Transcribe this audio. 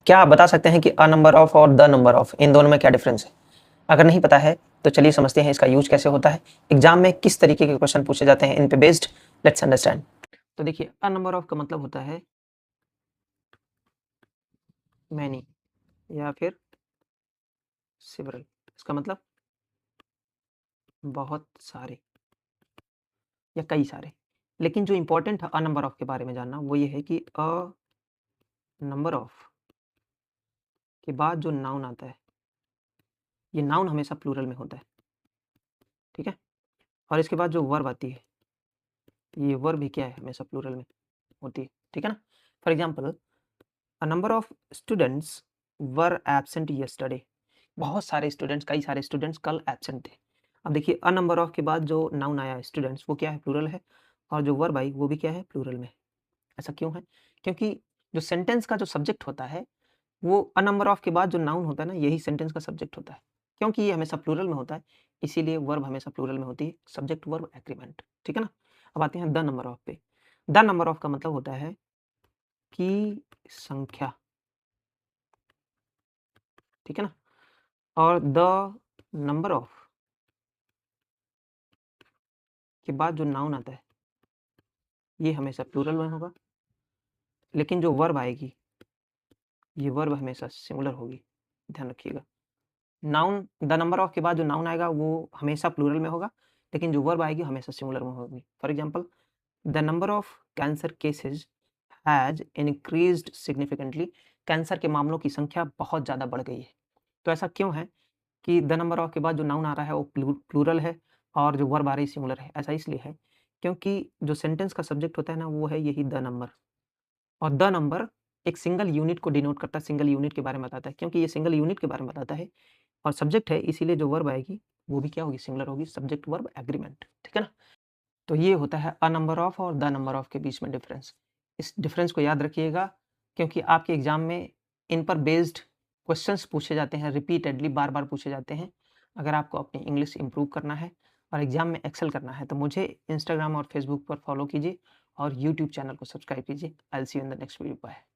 क्या आप बता सकते हैं कि अ नंबर ऑफ और द नंबर ऑफ इन दोनों में क्या डिफरेंस है? अगर नहीं पता है तो चलिए समझते हैं इसका यूज कैसे होता है, एग्जाम में किस तरीके के क्वेश्चन पूछे जाते हैं इन पे बेस्ड। Let's understand. तो देखिए, अ नंबर ऑफ का मतलब होता है मैनी या फिर सेवरल। इसका मतलब बहुत सारे या कई सारे। लेकिन जो इंपॉर्टेंट है अ नंबर ऑफ के बारे में जानना, वो ये है कि अ नंबर ऑफ के बाद जो नाउन आता है, ये नाउन हमेशा प्लूरल में होता है। ठीक है। और इसके बाद जो वर्ब आती है, ये वर्ब भी क्या है, हमेशा प्लूरल में होती है। ठीक है ना। For example, a number of students were absent yesterday. बहुत सारे स्टूडेंट्स, कई सारे स्टूडेंट्स कल एब्सेंट थे। अब देखिए, अ नंबर ऑफ के बाद जो नाउन आया स्टूडेंट्स, वो क्या है, प्लूरल है। और जो वर्ब आई वो भी क्या है, प्लूरल में। ऐसा क्यों है? क्योंकि जो सेंटेंस का जो सब्जेक्ट होता है, वो अ नंबर ऑफ के बाद जो नाउन होता है ना, यही सेंटेंस का सब्जेक्ट होता है। क्योंकि ये हमेशा प्लूरल में होता है, इसीलिए वर्ब हमेशा प्लूरल में होती है। Subject verb agreement. ठीक है ना। अब आते हैं द नंबर ऑफ पे। द नंबर ऑफ का मतलब होता है कि संख्या। ठीक है ना। और द नंबर ऑफ के बाद जो नाउन आता है, ये हमेशा प्लूरल में होगा। लेकिन जो वर्ब आएगी, ये वर्ब हमेशा सिंगुलर होगी। ध्यान रखिएगा। नाउन, द नंबर ऑफ के बाद जो नाउन आएगा वो हमेशा प्लूरल में होगा, लेकिन जो वर्ब आएगी हमेशा सिंगुलर में होगी। For example, the number of cancer cases has increased significantly. Cancer के मामलों की संख्या बहुत ज़्यादा बढ़ गई है। तो ऐसा क्यों है कि द नंबर ऑफ के बाद जो नाउन आ रहा है वो प्लूरल है और जो वर्ब आ रही है सिंगुलर है? ऐसा इसलिए है क्योंकि जो सेंटेंस का सब्जेक्ट होता है ना, वो है यही द नंबर। और द नंबर एक सिंगल यूनिट को डिनोट करता है, सिंगल यूनिट के बारे में बताता है। क्योंकि ये सिंगल यूनिट के बारे में बताता है और सब्जेक्ट है, इसीलिए जो वर्ब आएगी वो भी क्या होगी, सिंगुलर होगी। Subject verb agreement. ठीक है ना। तो ये होता है अ नंबर ऑफ और द नंबर ऑफ के बीच में डिफरेंस। इस डिफरेंस को याद रखिएगा, क्योंकि आपके एग्जाम में इन पर बेस्ड क्वेश्चंस पूछे जाते हैं, रिपीटेडली बार बार पूछे जाते हैं। अगर आपको अपनी इंग्लिश इंप्रूव करना है और एग्जाम में एक्सेल करना है, तो मुझे इंस्टाग्राम और फेसबुक पर फॉलो कीजिए और यूट्यूब चैनल को सब्सक्राइब कीजिए। I will see you in the next video. Bye.